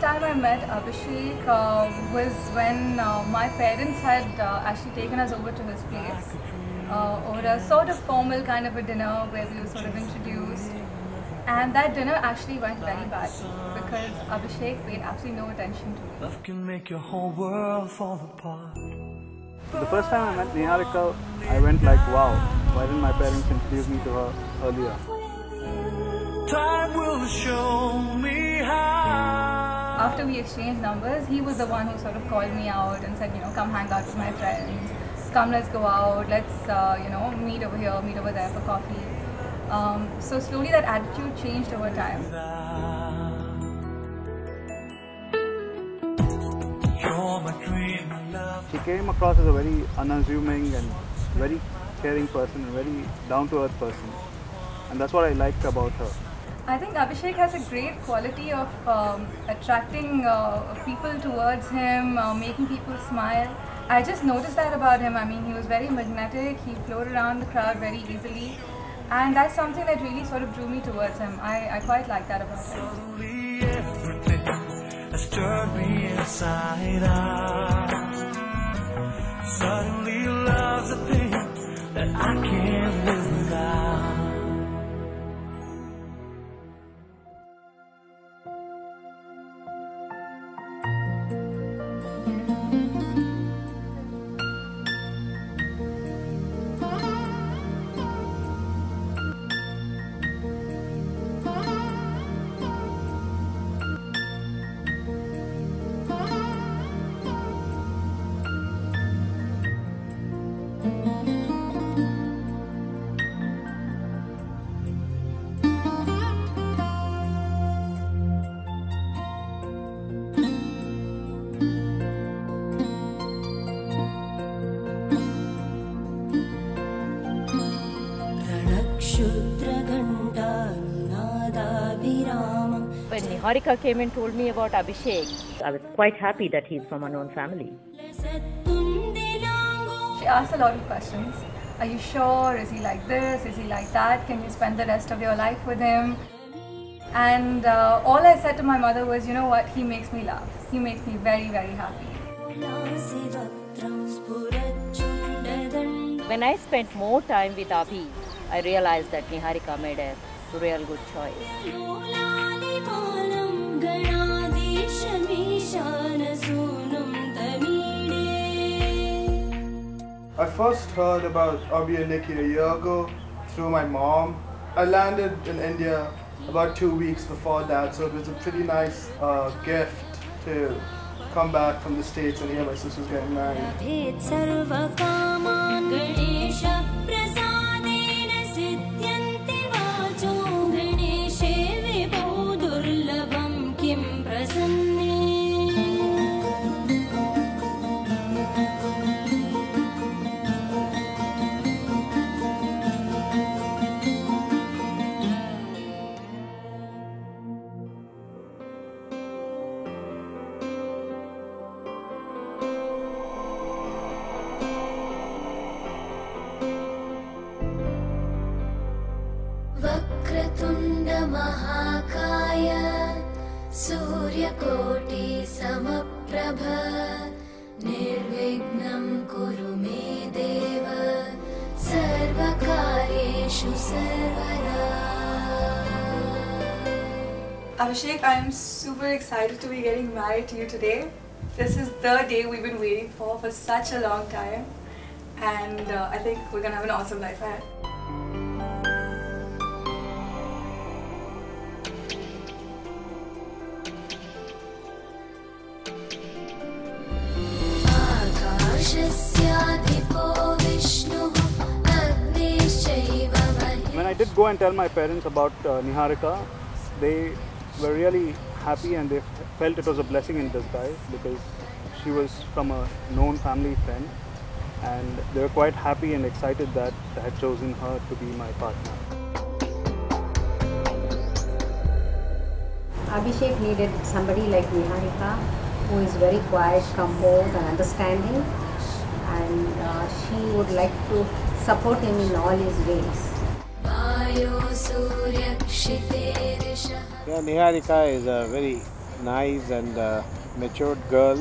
first time I met Abhishek was when my parents had actually taken us over to his place over a sort of formal kind of a dinner where we were sort of introduced. And that dinner actually went very badly because Abhishek paid absolutely no attention to me. Love can make your whole world fall apart. The first time I met Niharika, I went like, wow, why didn't my parents introduce me to her earlier? Time will show me how. After we exchanged numbers, he was the one who sort of called me out and said, come hang out with my friends, come let's go out, let's meet over here, meet over there for coffee. So slowly that attitude changed over time. You're my dream, my love. She came across as a very unassuming and very caring person, a very down-to-earth person. And that's what I liked about her. I think Abhishek has a great quality of attracting people towards him, making people smile. I just noticed that about him. I mean, he was very magnetic, he flowed around the crowd very easily. And that's something that really sort of drew me towards him. I quite like that about him. Suddenly everything has turned me inside out. Suddenly love's a thing that I can't live without. When Niharika came and told me about Abhishek, I was quite happy that he's from a known family. She asked a lot of questions. Are you sure? Is he like this? Is he like that? Can you spend the rest of your life with him? And all I said to my mother was, you know what? He makes me laugh. He makes me very, very happy. When I spent more time with Abhi, I realized that Niharika made a real good choice. I first heard about Abhi and Nikki a year ago through my mom. I landed in India about 2 weeks before that, so it was a pretty nice gift to come back from the States and hear my sister's getting married. Vakratunda Mahakaya Suryakoti Samaprabha Nirvignam Kuru Me Deva Sarvakaryeshu Sarvada. Abhishek, I am super excited to be getting married to you today. This is the day we've been waiting for such a long time. And I think we're going to have an awesome life ahead. When I did go and tell my parents about Niharika, they were really happy and they felt it was a blessing in disguise because she was from a known family friend, and they were quite happy and excited that I had chosen her to be my partner. Abhishek needed somebody like Niharika who is very quiet, composed and understanding, and she would like to support him in all his ways. Yeah, Niharika is a very nice and matured girl.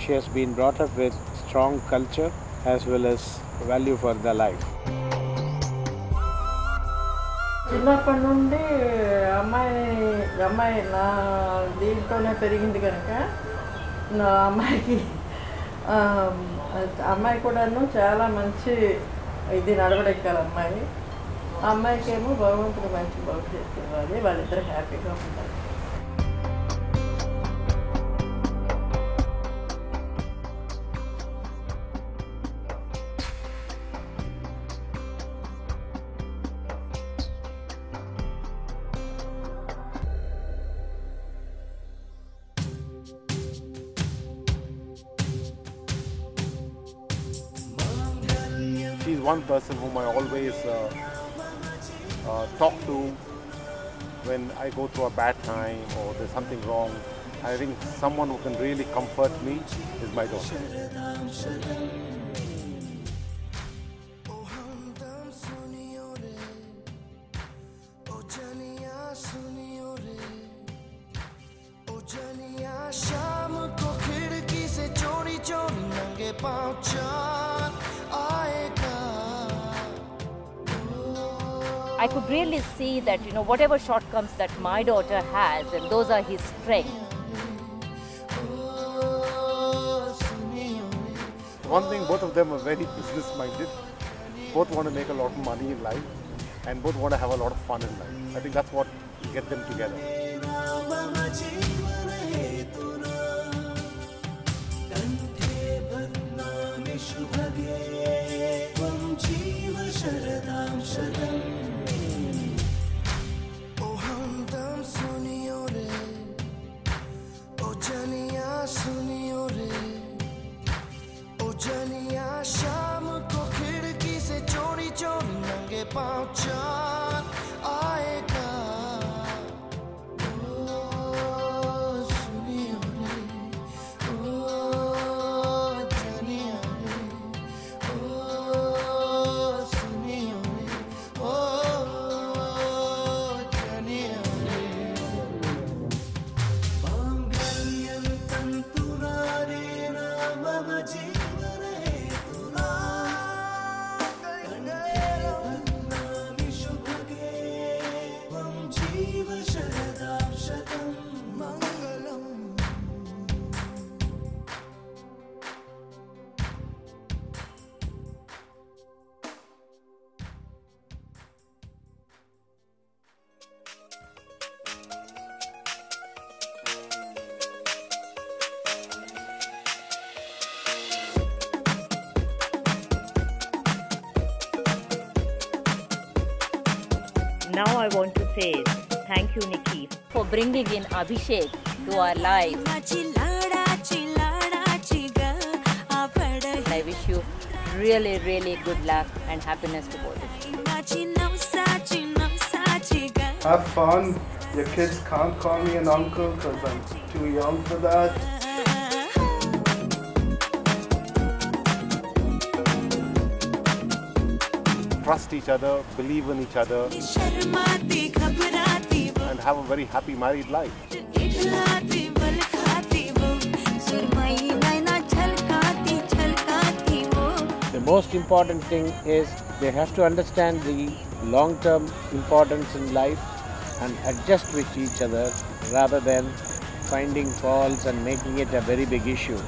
She has been brought up with strong culture as well as value for the life. చిన్నప్పటి నుండి అమ్మాయి నా దీంట్లోనే పెరిగింది కనుక నా అమ్మాయి కూడాను చాలా మంచి ఇది నడవడెక్కాలి అమ్మాయి. ఆ అమ్మాయికి ఏమో భగవంతుడు మంచి భవిష్యత్తు ఇవ్వాలి, వాళ్ళిద్దరు హ్యాపీగా ఉండాలి. She's one person whom I always talk to when I go through a bad time or there's something wrong. I think someone who can really comfort me is my daughter. I could really see that, whatever shortcomings that my daughter has, and those are his strengths. One thing, both of them are very business-minded. Both want to make a lot of money in life, and both want to have a lot of fun in life. I think that's what gets them together. Now I want to say thank you, Nikki, for bringing in Abhishek to our lives. I wish you really, really good luck and happiness to both of you. Have fun. Your kids can't call me an uncle because I'm too young for that. Trust each other, believe in each other, and have a very happy married life. The most important thing is they have to understand the long-term importance in life and adjust with each other rather than finding faults and making it a very big issue.